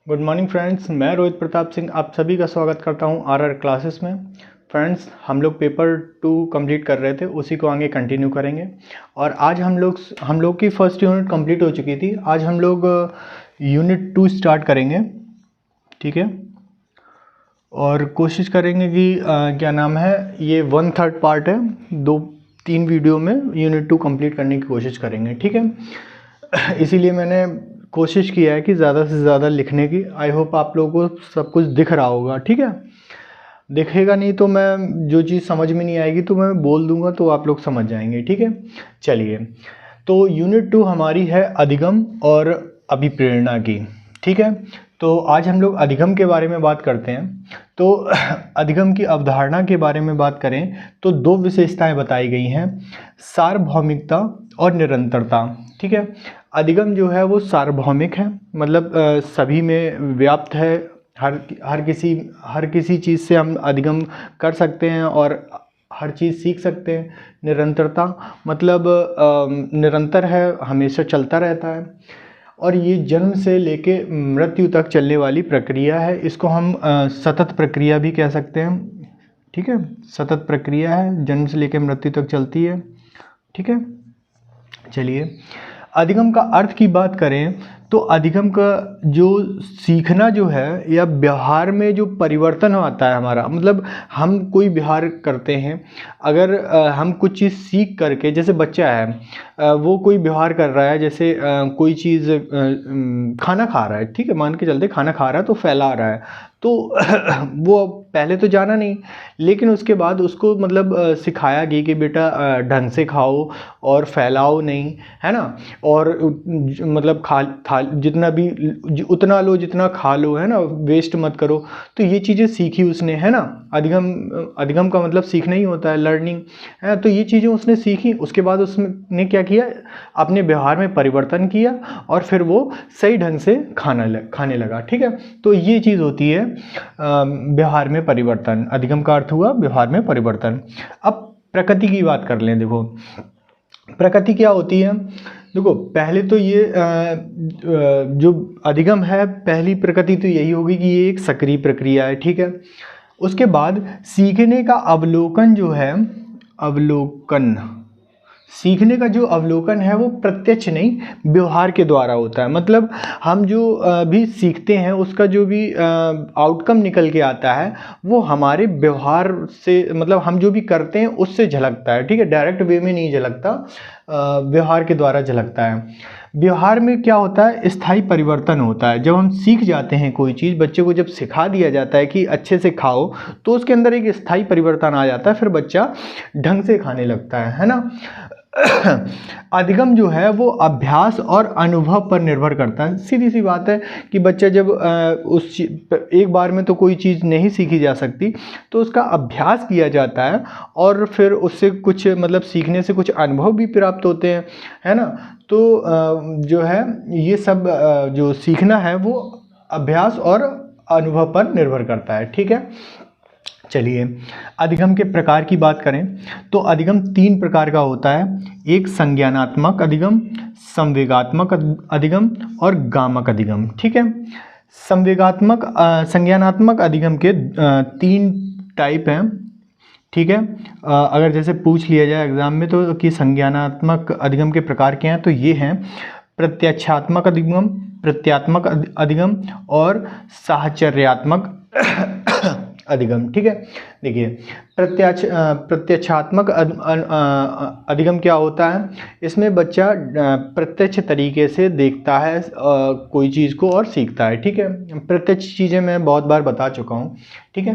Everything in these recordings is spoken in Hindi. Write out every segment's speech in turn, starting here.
गुड मॉर्निंग फ्रेंड्स, मैं रोहित प्रताप सिंह आप सभी का स्वागत करता हूं आरआर क्लासेस में। फ्रेंड्स, हम लोग पेपर 2 कंप्लीट कर रहे थे, उसी को आगे कंटिन्यू करेंगे। और आज हम लोग की फर्स्ट यूनिट कंप्लीट हो चुकी थी। आज हम लोग यूनिट 2 स्टार्ट करेंगे, ठीक है। और कोशिश करेंगे कि क्या नाम है, ये 1/3 पार्ट है, 2-3 वीडियो में यूनिट 2 कंप्लीट करने की कोशिश करेंगे, ठीक है। इसीलिए मैंने कोशिश किया है कि ज़्यादा से ज़्यादा लिखने की। आई होप आप लोगों को सब कुछ दिख रहा होगा, ठीक है। दिखेगा नहीं तो मैं जो चीज़ समझ में नहीं आएगी तो मैं बोल दूंगा तो आप लोग समझ जाएंगे, ठीक है। चलिए, तो यूनिट 2 हमारी है अधिगम और अभिप्रेरणा की, ठीक है। तो आज हम लोग अधिगम के बारे में बात करते हैं। तो अधिगम की अवधारणा के बारे में बात करें तो 2 विशेषताएं बताई गई हैं, सार्वभौमिकता और निरंतरता, ठीक है। अधिगम जो है वो सार्वभौमिक है, मतलब सभी में व्याप्त है। हर किसी चीज़ से हम अधिगम कर सकते हैं और हर चीज़ सीख सकते हैं। निरंतरता मतलब निरंतर है, हमेशा चलता रहता है और ये जन्म से लेके मृत्यु तक चलने वाली प्रक्रिया है। इसको हम सतत प्रक्रिया भी कह सकते हैं, ठीक है। सतत प्रक्रिया है, जन्म से लेके मृत्यु तक चलती है, ठीक है। चलिए, अधिगम का अर्थ की बात करें तो अधिगम का जो सीखना जो है या व्यवहार में जो परिवर्तन आता है हमारा, मतलब हम कोई व्यवहार करते हैं, अगर हम कुछ चीज़ सीख करके, जैसे बच्चा है वो कोई व्यवहार कर रहा है, जैसे कोई चीज़ खाना खा रहा है, ठीक है, मान के चलते खाना खा रहा है तो फैला रहा है, तो वो पहले तो जाना नहीं, लेकिन उसके बाद उसको मतलब सिखाया गया कि बेटा ढंग से खाओ और फैलाओ नहीं, है ना। और मतलब जितना भी उतना लो जितना खा लो, है ना, वेस्ट मत करो। तो ये चीज़ें सीखी उसने, है ना। अधिगम का मतलब सीखना ही होता है, लर्निंग है। तो ये चीज़ें उसने सीखी, उसके बाद उसने क्या किया, अपने व्यवहार में परिवर्तन किया और फिर वो सही ढंग से खाने लगा, ठीक है। तो ये चीज़ होती है व्यवहार में परिवर्तन। अधिगम का अर्थ हुआ व्यवहार में परिवर्तन। अब प्रकृति की बात कर लें। देखो, प्रकृति क्या होती है। देखो, पहले तो ये जो अधिगम है, पहली प्रकृति तो यही होगी कि ये एक सक्रिय प्रक्रिया है, ठीक है। उसके बाद सीखने का अवलोकन जो है, सीखने का जो अवलोकन है वो प्रत्यक्ष नहीं, व्यवहार के द्वारा होता है। मतलब हम जो भी सीखते हैं उसका जो भी आउटकम निकल के आता है वो हमारे व्यवहार से, मतलब हम जो भी करते हैं उससे झलकता है, ठीक है। डायरेक्ट वे में नहीं झलकता, व्यवहार के द्वारा झलकता है। व्यवहार में क्या होता है, स्थायी परिवर्तन होता है। जब हम सीख जाते हैं कोई चीज़, बच्चे को जब सिखा दिया जाता है कि अच्छे से खाओ, तो उसके अंदर एक स्थायी परिवर्तन आ जाता है, फिर बच्चा ढंग से खाने लगता है ना। अधिगम जो है वो अभ्यास और अनुभव पर निर्भर करता है। सीधी सी बात है कि बच्चा जब एक बार में तो कोई चीज़ नहीं सीखी जा सकती, तो उसका अभ्यास किया जाता है और फिर उससे कुछ, मतलब सीखने से कुछ अनुभव भी प्राप्त होते हैं, है ना। तो जो है ये सब जो सीखना है वो अभ्यास और अनुभव पर निर्भर करता है, ठीक है। चलिए, अधिगम के प्रकार की बात करें तो अधिगम 3 प्रकार का होता है। एक संज्ञानात्मक अधिगम, संवेगात्मक अधिगम और गामक अधिगम, ठीक है। संज्ञानात्मक अधिगम के 3 टाइप हैं, ठीक है। अगर जैसे पूछ लिया जाए एग्जाम में तो कि संज्ञानात्मक अधिगम के प्रकार क्या हैं, तो ये हैं प्रत्यक्षात्मक अधिगम, प्रत्यात्मक अधिगम और साहचर्यात्मक अधिगम, ठीक है। देखिए, प्रत्यक्षात्मक अधिगम क्या होता है। इसमें बच्चा प्रत्यक्ष तरीके से देखता है कोई चीज़ को और सीखता है, ठीक है। प्रत्यक्ष चीज़ें मैं बहुत बार बता चुका हूँ, ठीक है।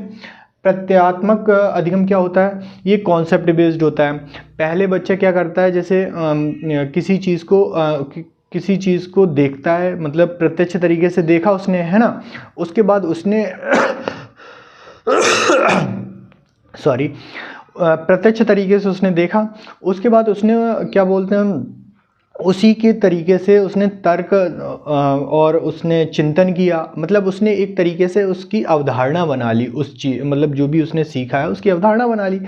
प्रत्यात्मक अधिगम क्या होता है, ये कॉन्सेप्ट बेस्ड होता है। पहले बच्चा क्या करता है, जैसे किसी चीज़ को देखता है, मतलब प्रत्यक्ष तरीके से देखा उसने, है ना। उसके बाद उसने सॉरी, प्रत्यक्ष तरीके से उसने देखा, उसके बाद उसने क्या बोलते हैं, उसी के तरीके से उसने तर्क और उसने चिंतन किया, मतलब उसने एक तरीके से उसकी अवधारणा बना ली, उस चीज़, मतलब जो भी उसने सीखा है उसकी अवधारणा बना ली।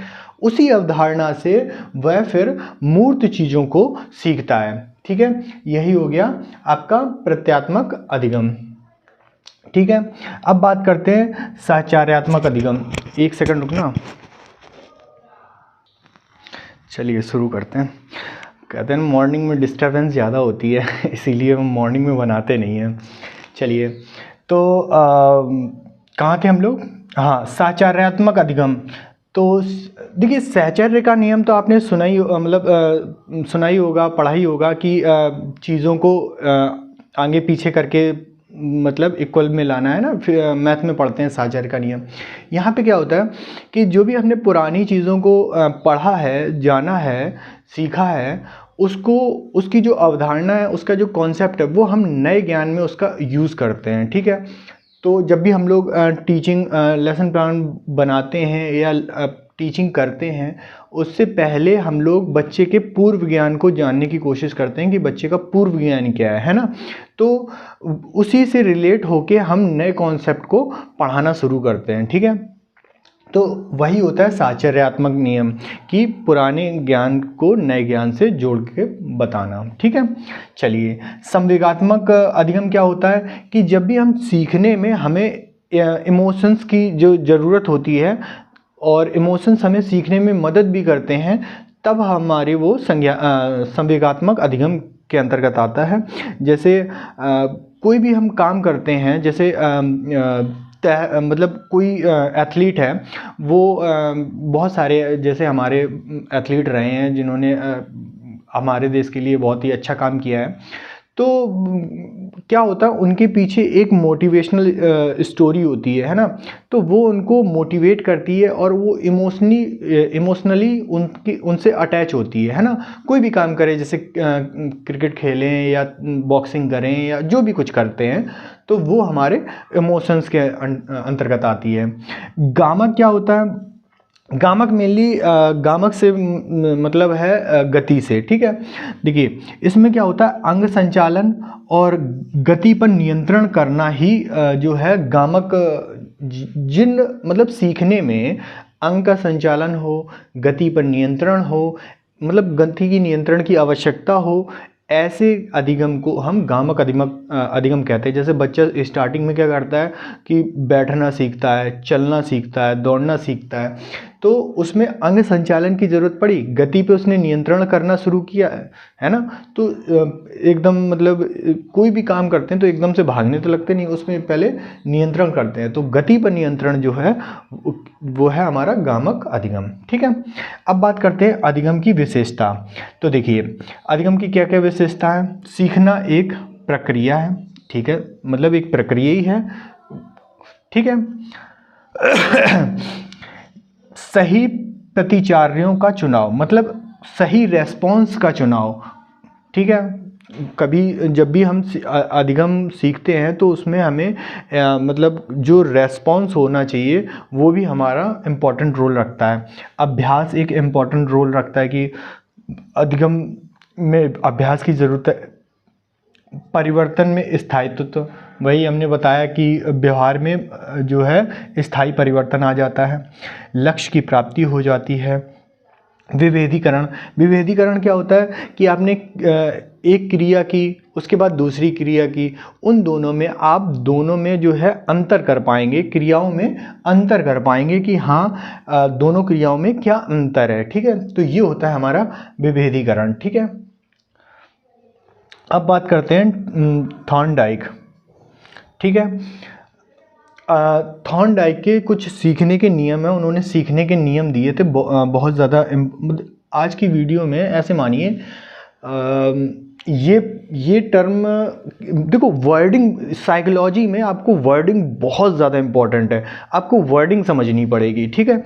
उसी अवधारणा से वह फिर मूर्त चीज़ों को सीखता है, ठीक है। यही हो गया आपका प्रत्यात्मक अधिगम। ठीक है, अब बात करते हैं साचार्यात्मक अधिगम। एक सेकंड रुकना, चलिए शुरू करते हैं। कहते हैं मॉर्निंग में डिस्टर्बेंस ज़्यादा होती है इसीलिए हम मॉर्निंग में बनाते नहीं हैं। चलिए, तो कहाँ थे हम लोग? हाँ, साचार्यात्मक अधिगम। तो देखिए, साहचर्य का नियम तो आपने सुना ही मतलब सुना ही होगा, पढ़ा ही होगा कि चीज़ों को आगे पीछे करके मतलब इक्वल में लाना है ना, फिर मैथ में पढ़ते हैं साहचर्य का नियम। यहाँ पे क्या होता है कि जो भी हमने पुरानी चीज़ों को पढ़ा है, जाना है, सीखा है, उसको, उसकी जो अवधारणा है, उसका जो कॉन्सेप्ट है, वो हम नए ज्ञान में उसका यूज़ करते हैं। ठीक है, तो जब भी हम लोग टीचिंग लेसन प्लान बनाते हैं या टीचिंग करते हैं, उससे पहले हम लोग बच्चे के पूर्व ज्ञान को जानने की कोशिश करते हैं कि बच्चे का पूर्व ज्ञान क्या है ना। तो उसी से रिलेट होके हम नए कॉन्सेप्ट को पढ़ाना शुरू करते हैं। ठीक है, तो वही होता है साहचर्यात्मक नियम कि पुराने ज्ञान को नए ज्ञान से जोड़ के बताना। ठीक है, चलिए, संवेगात्मक अधिगम क्या होता है कि जब भी हम सीखने में हमें इमोशंस की जो ज़रूरत होती है और इमोशंस हमें सीखने में मदद भी करते हैं, तब हमारे वो संवेगात्मक अधिगम के अंतर्गत आता है। जैसे कोई भी हम काम करते हैं, जैसे मतलब कोई एथलीट है, वो बहुत सारे जैसे हमारे एथलीट रहे हैं जिन्होंने हमारे देश के लिए बहुत ही अच्छा काम किया है। तो क्या होता है, उनके पीछे एक मोटिवेशनल स्टोरी होती है ना, तो वो उनको मोटिवेट करती है और वो इमोशनली उनसे अटैच होती है ना। कोई भी काम करे, जैसे क्रिकेट खेलें या बॉक्सिंग करें या जो भी कुछ करते हैं, तो वो हमारे इमोशंस के अंतर्गत आती है। गामक क्या होता है? गामक मेनली गामक से मतलब है गति से। ठीक है, देखिए, इसमें क्या होता है, अंग संचालन और गति पर नियंत्रण करना ही जो है गामक। जिन मतलब सीखने में अंग का संचालन हो, गति पर नियंत्रण हो, मतलब गति की नियंत्रण की आवश्यकता हो, ऐसे अधिगम को हम गामक अधिगम कहते हैं। जैसे बच्चा स्टार्टिंग में क्या करता है कि बैठना सीखता है, चलना सीखता है, दौड़ना सीखता है, तो उसमें अंग संचालन की ज़रूरत पड़ी, गति पे उसने नियंत्रण करना शुरू किया है ना। तो एकदम मतलब कोई भी काम करते हैं तो एकदम से भागने तो लगते नहीं, उसमें पहले नियंत्रण करते हैं। तो गति पर नियंत्रण जो है वो है हमारा गामक अधिगम। ठीक है, अब बात करते हैं अधिगम की विशेषता। तो देखिए, अधिगम की क्या क्या विशेषता है? सीखना एक प्रक्रिया है। ठीक है, मतलब एक प्रक्रिया ही है। ठीक है, सही प्रतिचार्यों का चुनाव, मतलब सही रेस्पॉन्स का चुनाव। ठीक है, कभी जब भी हम अधिगम सीखते हैं तो उसमें हमें मतलब जो रेस्पॉन्स होना चाहिए वो भी हमारा इम्पॉर्टेंट रोल रखता है। अभ्यास एक इम्पॉर्टेंट रोल रखता है कि अधिगम में अभ्यास की ज़रूरत है। परिवर्तन में स्थायित्व, तो वही हमने बताया कि व्यवहार में जो है स्थायी परिवर्तन आ जाता है। लक्ष्य की प्राप्ति हो जाती है। विभेदीकरण, विभेदीकरण क्या होता है कि आपने एक क्रिया की, उसके बाद दूसरी क्रिया की, उन दोनों में आप दोनों में जो है अंतर कर पाएंगे, क्रियाओं में अंतर कर पाएंगे कि हाँ दोनों क्रियाओं में क्या अंतर है। ठीक है, तो ये होता है हमारा विभेदीकरण। ठीक है, अब बात करते हैं थॉर्नडाइक। ठीक है, थॉर्नडाइक के कुछ सीखने के नियम है, उन्होंने सीखने के नियम दिए थे बहुत ज़्यादा। आज की वीडियो में ऐसे मानिए ये टर्म देखो, वर्डिंग साइकोलॉजी में आपको वर्डिंग बहुत ज़्यादा इंपॉर्टेंट है, आपको वर्डिंग समझनी पड़ेगी। ठीक है,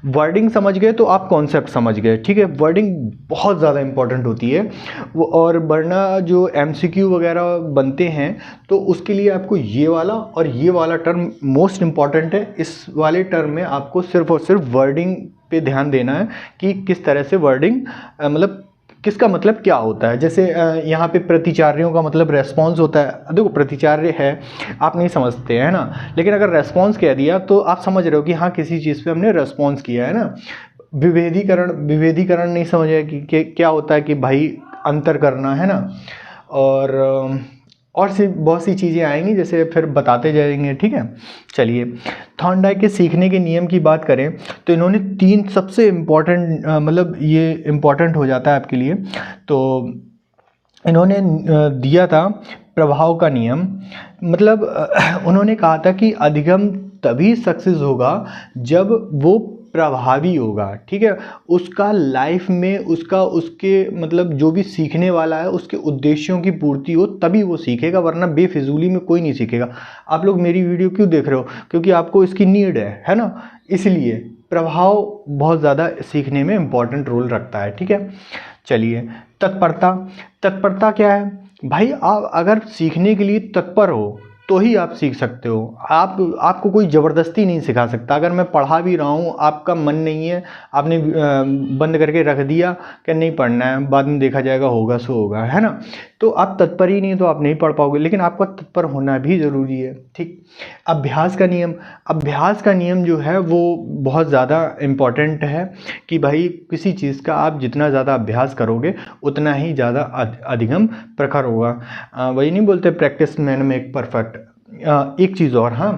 वर्डिंग समझ गए तो आप कॉन्सेप्ट समझ गए। ठीक है, वर्डिंग बहुत ज़्यादा इंपॉर्टेंट होती है वो, और वरना जो MCQ वगैरह बनते हैं तो उसके लिए आपको ये वाला और ये वाला टर्म मोस्ट इम्पॉर्टेंट है। इस वाले टर्म में आपको सिर्फ और सिर्फ वर्डिंग पे ध्यान देना है कि किस तरह से वर्डिंग मतलब किसका मतलब क्या होता है। जैसे यहाँ पे प्रतिचार्यों का मतलब रेस्पॉन्स होता है। देखो, प्रतिचार्य है आप नहीं समझते है ना, लेकिन अगर रेस्पॉन्स कह दिया तो आप समझ रहे हो कि हाँ किसी चीज़ पे हमने रेस्पॉन्स किया है ना। विभेदीकरण, विभेदीकरण नहीं समझे कि क्या होता है कि भाई अंतर करना है ना। और और से बहुत सी चीज़ें आएंगी, जैसे फिर बताते जाएंगे, ठीक है। चलिए, थॉर्नडाइक के सीखने के नियम की बात करें तो इन्होंने 3 सबसे इम्पॉर्टेंट, मतलब ये इम्पॉर्टेंट हो जाता है आपके लिए, तो इन्होंने दिया था प्रभाव का नियम। मतलब उन्होंने कहा था कि अधिगम तभी सक्सेस होगा जब वो प्रभावी होगा, ठीक है। उसका लाइफ में उसके मतलब जो भी सीखने वाला है उसके उद्देश्यों की पूर्ति हो तभी वो सीखेगा, वरना बेफिजूली में कोई नहीं सीखेगा। आप लोग मेरी वीडियो क्यों देख रहे हो? क्योंकि आपको इसकी नीड है ना, इसलिए प्रभाव बहुत ज़्यादा सीखने में इम्पॉर्टेंट रोल रखता है, ठीक है। चलिए, तत्परता। तत्परता क्या है भाई? आप अगर सीखने के लिए तत्पर हो तो ही आप सीख सकते हो। आपको कोई ज़बरदस्ती नहीं सिखा सकता। अगर मैं पढ़ा भी रहा हूँ, आपका मन नहीं है, आपने बंद करके रख दिया कि नहीं पढ़ना है, बाद में देखा जाएगा, होगा सो होगा, है ना। तो आप तत्पर ही नहीं तो आप नहीं पढ़ पाओगे, लेकिन आपका तत्पर होना भी ज़रूरी है, ठीक। अभ्यास का नियम। अभ्यास का नियम जो है वो बहुत ज़्यादा इम्पॉर्टेंट है कि भाई किसी चीज़ का आप जितना ज़्यादा अभ्यास करोगे उतना ही ज़्यादा अधिगम प्रखर होगा। वही नहीं बोलते प्रैक्टिस मैन मेक परफेक्ट। एक चीज़ और, हाँ,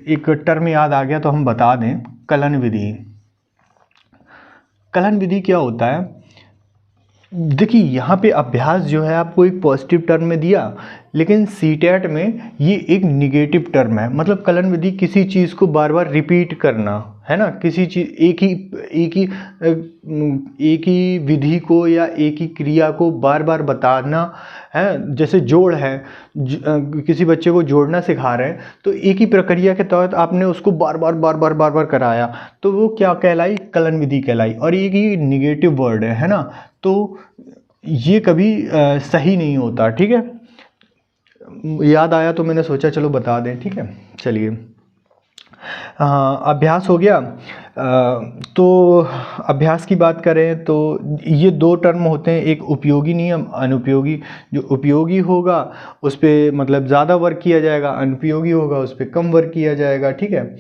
एक टर्म याद आ गया तो हम बता दें, कलन विधि। कलन विधि क्या होता है? देखिए, यहाँ पे अभ्यास जो है आपको एक पॉजिटिव टर्म में दिया, लेकिन सीटेट में ये एक निगेटिव टर्म है। मतलब कलन विधि किसी चीज़ को बार बार रिपीट करना, है ना, किसी चीज़ एक ही विधि को या एक ही क्रिया को बार बार बताना है। जैसे जोड़ है, किसी बच्चे को जोड़ना सिखा रहे हैं तो एक ही प्रक्रिया के तहत आपने उसको बार बार कराया, तो वो क्या कहलाई? कलन विधि कहलाई। और ये निगेटिव वर्ड है ना, तो ये कभी सही नहीं होता, ठीक है। याद आया तो मैंने सोचा चलो बता दें, ठीक है। चलिए, अभ्यास हो गया। तो अभ्यास की बात करें तो ये 2 टर्म होते हैं, एक उपयोगी नियम, अनुपयोगी। जो उपयोगी होगा उस पर मतलब ज़्यादा वर्क किया जाएगा, अनुपयोगी होगा उस पर कम वर्क किया जाएगा, ठीक है।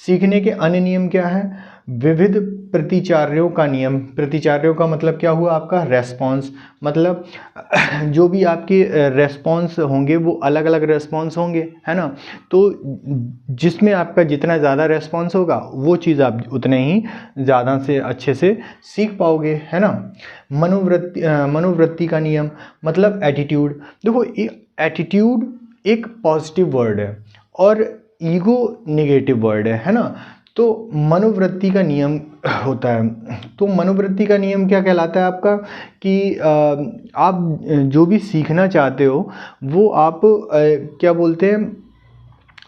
सीखने के अन्य नियम क्या है? विविध प्रतिचार्यों का नियम। प्रतिचार्यों का मतलब क्या हुआ? आपका रेस्पॉन्स। मतलब जो भी आपके रेस्पॉन्स होंगे वो अलग अलग रेस्पॉन्स होंगे, है ना। तो जिसमें आपका जितना ज़्यादा रेस्पॉन्स होगा वो चीज़ आप उतने ही ज़्यादा से अच्छे से सीख पाओगे, है ना। मनोवृत्ति का नियम मतलब एटीट्यूड। देखो, एटीट्यूड एक पॉजिटिव वर्ड है और ईगो नेगेटिव वर्ड है ना। तो मनोवृत्ति का नियम होता है। तो मनोवृत्ति का नियम क्या कहलाता है आपका? कि आप जो भी सीखना चाहते हो वो आप क्या बोलते हैं,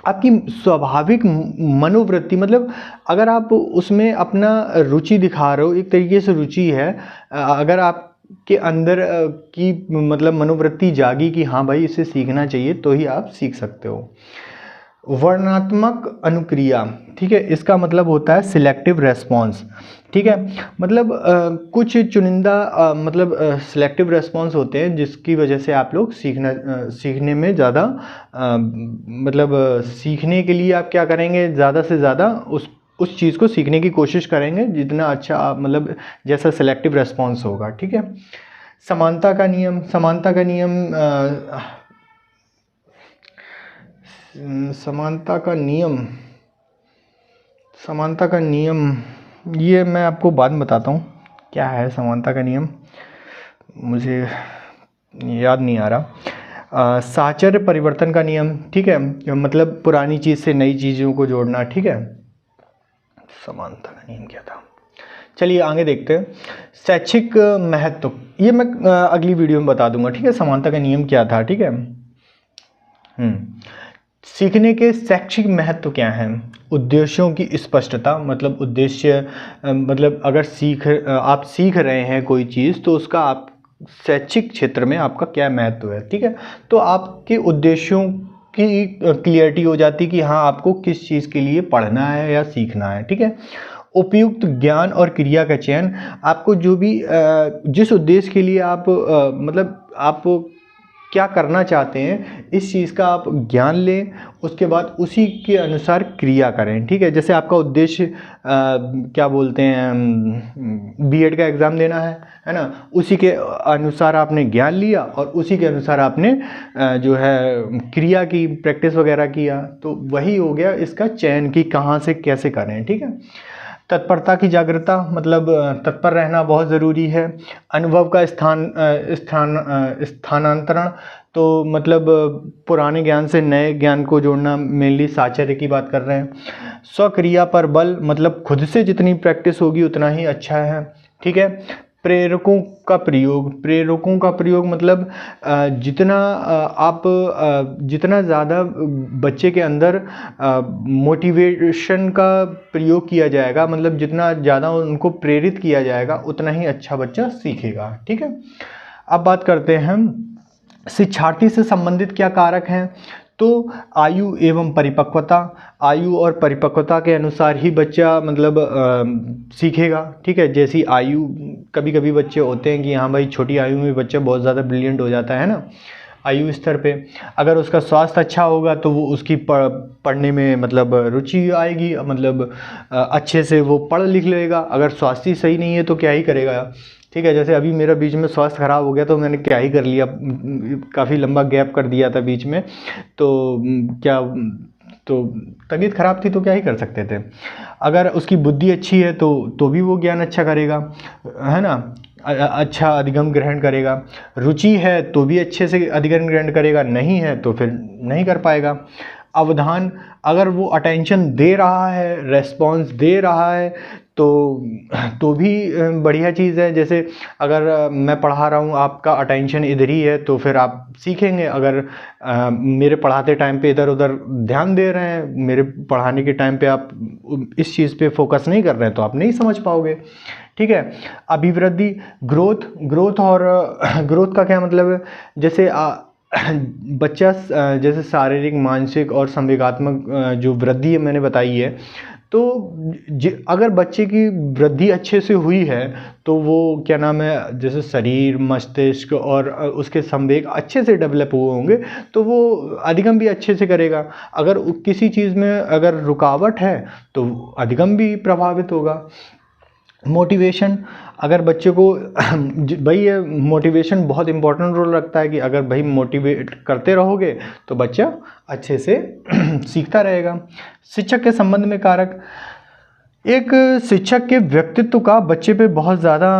आपकी स्वाभाविक मनोवृत्ति। मतलब अगर आप उसमें अपना रुचि दिखा रहे हो, एक तरीके से रुचि है, अगर आप के अंदर की मतलब मनोवृत्ति जागी कि हाँ भाई इसे सीखना चाहिए, तो ही आप सीख सकते हो। वर्णनात्मक अनुक्रिया, ठीक है, इसका मतलब होता है सिलेक्टिव रेस्पॉन्स, ठीक है। मतलब कुछ चुनिंदा मतलब सिलेक्टिव रेस्पॉन्स होते हैं जिसकी वजह से आप लोग सीखने में ज़्यादा मतलब सीखने के लिए आप क्या करेंगे, ज़्यादा से ज़्यादा उस चीज़ को सीखने की कोशिश करेंगे जितना अच्छा मतलब जैसा सिलेक्टिव रेस्पॉन्स होगा, ठीक है। समानता का नियम। समानता का नियम समानता का नियम समानता का नियम ये मैं आपको बाद में बताता हूँ क्या है समानता का नियम, मुझे याद नहीं आ रहा। साहचर्य परिवर्तन का नियम, ठीक है, मतलब पुरानी चीज़ से नई चीज़ों को जोड़ना, ठीक है। समानता का नियम क्या था? चलिए आगे देखते हैं। शैक्षिक महत्व, ये मैं अगली वीडियो में बता दूंगा, ठीक है, समानता का नियम क्या था, ठीक है। सीखने के शैक्षिक महत्व क्या हैं? उद्देश्यों की स्पष्टता, मतलब उद्देश्य मतलब अगर आप सीख रहे हैं कोई चीज़ तो उसका आप शैक्षिक क्षेत्र में आपका क्या महत्व है, ठीक है। तो आपके उद्देश्यों की क्लियरिटी हो जाती कि हाँ आपको किस चीज़ के लिए पढ़ना है या सीखना है, ठीक है। उपयुक्त ज्ञान और क्रिया का चयन, आपको जो भी जिस उद्देश्य के लिए आप मतलब आप क्या करना चाहते हैं इस चीज़ का आप ज्ञान लें, उसके बाद उसी के अनुसार क्रिया करें। ठीक है, जैसे आपका उद्देश्य क्या बोलते हैं बीएड का एग्ज़ाम देना है ना, उसी के अनुसार आपने ज्ञान लिया और उसी के अनुसार आपने जो है क्रिया की, प्रैक्टिस वगैरह किया, तो वही हो गया इसका चयन कि कहाँ से कैसे करें। ठीक है, तत्परता की जागरूकता, मतलब तत्पर रहना बहुत ज़रूरी है। अनुभव का स्थानांतरण, तो मतलब पुराने ज्ञान से नए ज्ञान को जोड़ना, मेनली साहचर्य की बात कर रहे हैं। स्वक्रिया पर बल, मतलब खुद से जितनी प्रैक्टिस होगी उतना ही अच्छा है। ठीक है, प्रेरकों का प्रयोग मतलब जितना ज़्यादा बच्चे के अंदर मोटिवेशन का प्रयोग किया जाएगा, मतलब जितना ज़्यादा उनको प्रेरित किया जाएगा उतना ही अच्छा बच्चा सीखेगा। ठीक है, अब बात करते हैं शिक्षार्थी से संबंधित क्या कारक हैं। तो आयु एवं परिपक्वता, आयु और परिपक्वता के अनुसार ही बच्चा मतलब सीखेगा। ठीक है, जैसी आयु, कभी कभी बच्चे होते हैं कि हाँ भाई छोटी आयु में बच्चा बहुत ज़्यादा ब्रिलियंट हो जाता है ना आयु स्तर पे। अगर उसका स्वास्थ्य अच्छा होगा तो वो उसकी पढ़ने में मतलब रुचि आएगी, मतलब अच्छे से वो पढ़ लिख लेगा। अगर स्वास्थ्य सही नहीं है तो क्या ही करेगा। ठीक है, जैसे अभी मेरा बीच में स्वास्थ्य ख़राब हो गया तो मैंने क्या ही कर लिया, काफ़ी लंबा गैप कर दिया था बीच में, तो क्या, तो तबीयत ख़राब थी तो क्या ही कर सकते थे। अगर उसकी बुद्धि अच्छी है तो भी वो ज्ञान अच्छा करेगा, है ना, अच्छा अधिगम ग्रहण करेगा। रुचि है तो भी अच्छे से अधिगम ग्रहण करेगा, नहीं है तो फिर नहीं कर पाएगा। अवधान, अगर वो अटेंशन दे रहा है, रेस्पॉन्स दे रहा है तो भी बढ़िया चीज़ है। जैसे अगर मैं पढ़ा रहा हूँ, आपका अटेंशन इधर ही है तो फिर आप सीखेंगे। अगर मेरे पढ़ाते टाइम पे इधर उधर ध्यान दे रहे हैं, मेरे पढ़ाने के टाइम पे आप इस चीज़ पे फोकस नहीं कर रहे हैं तो आप नहीं समझ पाओगे। ठीक है, अभिवृद्धि, ग्रोथ और ग्रोथ का क्या मतलब है, जैसे बच्चा जैसे शारीरिक, मानसिक और संवेगात्मक जो वृद्धि है मैंने बताई है, तो अगर बच्चे की वृद्धि अच्छे से हुई है तो वो क्या नाम है, जैसे शरीर, मस्तिष्क और उसके संवेग अच्छे से डेवलप हुए होंगे तो वो अधिगम भी अच्छे से करेगा। अगर किसी चीज़ में अगर रुकावट है तो अधिगम भी प्रभावित होगा। मोटिवेशन, अगर बच्चे को भाई ये मोटिवेशन बहुत इम्पोर्टेंट रोल रखता है कि अगर भाई मोटिवेट करते रहोगे तो बच्चा अच्छे से सीखता रहेगा। शिक्षक के संबंध में कारक, एक शिक्षक के व्यक्तित्व का बच्चे पे बहुत ज़्यादा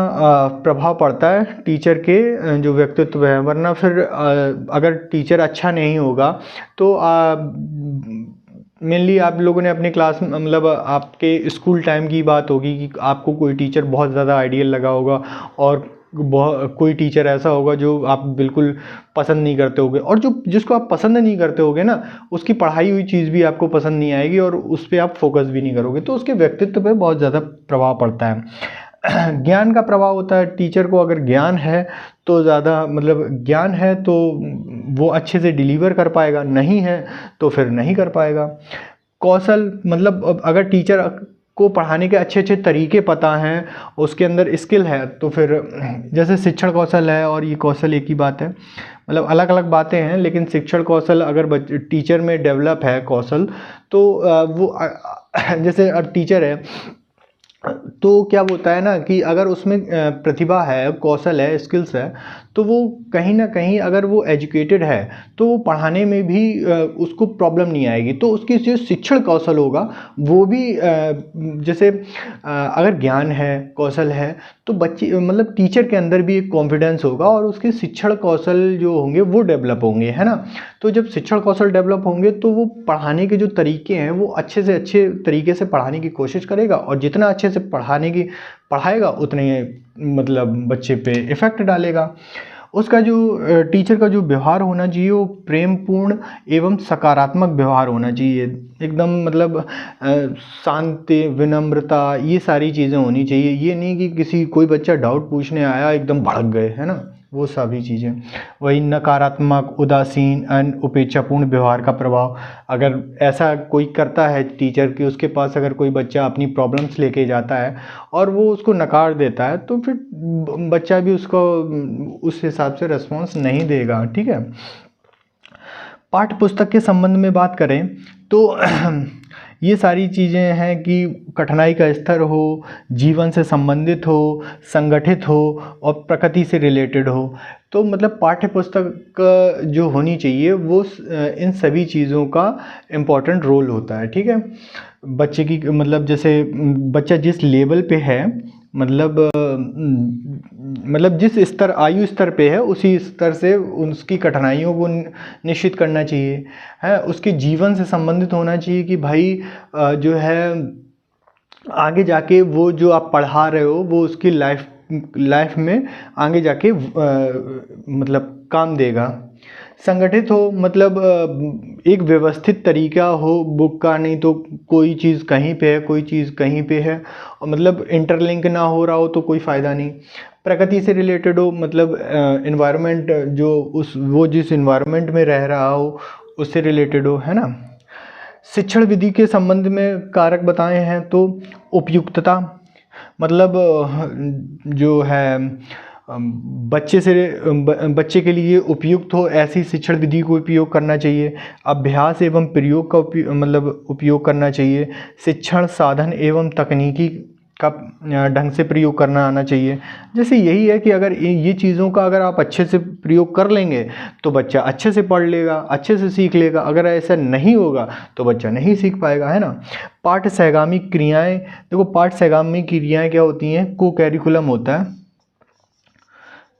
प्रभाव पड़ता है, टीचर के जो व्यक्तित्व है। वरना फिर अगर टीचर अच्छा नहीं होगा तो मेनली आप लोगों ने अपनी क्लास में, मतलब आपके स्कूल टाइम की बात होगी कि आपको कोई टीचर बहुत ज़्यादा आइडियल लगा होगा और कोई टीचर ऐसा होगा जो आप बिल्कुल पसंद नहीं करते होगे, और जिसको आप पसंद नहीं करते होगे ना, उसकी पढ़ाई हुई चीज़ भी आपको पसंद नहीं आएगी और उस पर आप फोकस भी नहीं करोगे, तो उसके व्यक्तित्व पे बहुत ज़्यादा प्रभाव पड़ता है। ज्ञान का प्रभाव होता है, टीचर को अगर ज्ञान है तो ज़्यादा, मतलब ज्ञान है तो वो अच्छे से डिलीवर कर पाएगा, नहीं है तो फिर नहीं कर पाएगा। कौशल, मतलब अगर टीचर को पढ़ाने के अच्छे अच्छे तरीके पता हैं, उसके अंदर स्किल है, तो फिर जैसे शिक्षण कौशल है और ये कौशल एक ही बात है, मतलब अलग अलग बातें हैं, लेकिन शिक्षण कौशल अगर टीचर में डेवलप है कौशल तो वो जैसे टीचर है तो क्या होता है ना कि अगर उसमें प्रतिभा है, कौशल है, स्किल्स है, तो वो कहीं ना कहीं अगर वो एजुकेटेड है तो वो पढ़ाने में भी उसको प्रॉब्लम नहीं आएगी। तो उसकी जो शिक्षण कौशल होगा वो भी जैसे अगर ज्ञान है, कौशल है, तो बच्चे, मतलब टीचर के अंदर भी एक कॉन्फिडेंस होगा और उसके शिक्षण कौशल जो होंगे वो डेवलप होंगे, है ना। तो जब शिक्षण कौशल डेवलप होंगे तो वो पढ़ाने के जो तरीके हैं वो अच्छे से अच्छे तरीके से पढ़ाने की कोशिश करेगा, और जितना अच्छे से पढ़ाएगा उतने मतलब बच्चे पे इफ़ेक्ट डालेगा। उसका जो टीचर का जो व्यवहार होना चाहिए वो प्रेमपूर्ण एवं सकारात्मक व्यवहार होना चाहिए, एकदम मतलब शांति, विनम्रता, ये सारी चीज़ें होनी चाहिए। ये नहीं कि कोई बच्चा डाउट पूछने आया एकदम भड़क गए, है ना, वो सभी चीज़ें। वही नकारात्मक, उदासीन, उपेक्षापूर्ण व्यवहार का प्रभाव, अगर ऐसा कोई करता है टीचर कि उसके पास अगर कोई बच्चा अपनी प्रॉब्लम्स लेके जाता है और वो उसको नकार देता है, तो फिर बच्चा भी उसको उस हिसाब से रिस्पॉन्स नहीं देगा। ठीक है। पाठ्य पुस्तक के संबंध में बात करें तो ये सारी चीज़ें हैं कि कठिनाई का स्तर हो, जीवन से संबंधित हो, संगठित हो और प्रकृति से रिलेटेड हो। तो मतलब पाठ्य पुस्तक जो होनी चाहिए वो इन सभी चीज़ों का इम्पोर्टेंट रोल होता है। ठीक है। बच्चे की मतलब जैसे बच्चा जिस लेवल पे है, मतलब जिस स्तर आयु स्तर पे है उसी स्तर से उसकी कठिनाइयों को निश्चित करना चाहिए, है उसके जीवन से संबंधित होना चाहिए कि भाई जो है आगे जाके वो जो आप पढ़ा रहे हो वो उसकी लाइफ में आगे जाके मतलब काम देगा। संगठित हो मतलब एक व्यवस्थित तरीका हो बुक का, नहीं तो कोई चीज़ कहीं पे है कोई चीज़ कहीं पे है, और मतलब इंटरलिंक ना हो रहा हो तो कोई फ़ायदा नहीं। प्रकृति से रिलेटेड हो मतलब इन्वायरमेंट जो वो जिस इन्वायरमेंट में रह रहा हो उससे रिलेटेड हो, है ना। शिक्षण विधि के संबंध में कारक बताए हैं तो उपयुक्तता, मतलब जो है बच्चे के लिए उपयुक्त हो ऐसी शिक्षण विधि को उपयोग करना चाहिए। अभ्यास एवं प्रयोग का उपयोग करना चाहिए। शिक्षण साधन एवं तकनीकी का ढंग से प्रयोग करना आना चाहिए। जैसे यही है कि अगर ये चीज़ों का अगर आप अच्छे से प्रयोग कर लेंगे तो बच्चा अच्छे से पढ़ लेगा, अच्छे से सीख लेगा। अगर ऐसा नहीं होगा तो बच्चा नहीं सीख पाएगा, है ना। पाठ्य सहगामी क्रियाएं, देखो पाठ्य सहगामी क्रियाएं क्या होती हैं, को कैरिकुलम होता है,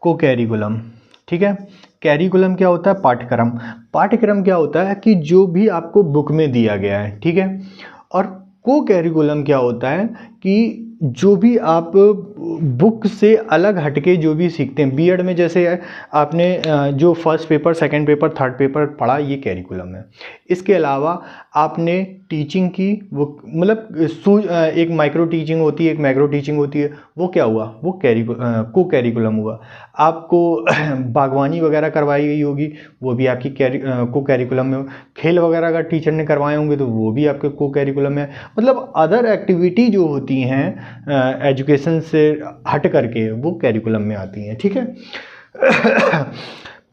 को कैरिकुलम। ठीक है। कैरिकुलम क्या होता है, पाठ्यक्रम। पाठ्यक्रम क्या होता है कि जो भी आपको बुक में दिया गया है, ठीक है। और को कैरिकुलम क्या होता है कि जो भी आप बुक से अलग हटके जो भी सीखते हैं। बीएड में जैसे आपने जो first paper, second paper, third paper पढ़ा, ये कैरिकुलम है। इसके अलावा आपने टीचिंग की, वो मतलब एक माइक्रो टीचिंग होती है, एक मैक्रो टीचिंग होती है, वो क्या हुआ, वो को कैरिकुलम हुआ। आपको बागवानी वगैरह करवाई गई होगी, वो भी आपकी को कैरिकुलम में। खेल वगैरह अगर टीचर ने करवाए होंगे तो वो भी आपके को कैरिकुलम में। मतलब अदर एक्टिविटी जो होती हैं एजुकेशन से हट करके वो कैरिकुलम में आती हैं। ठीक है।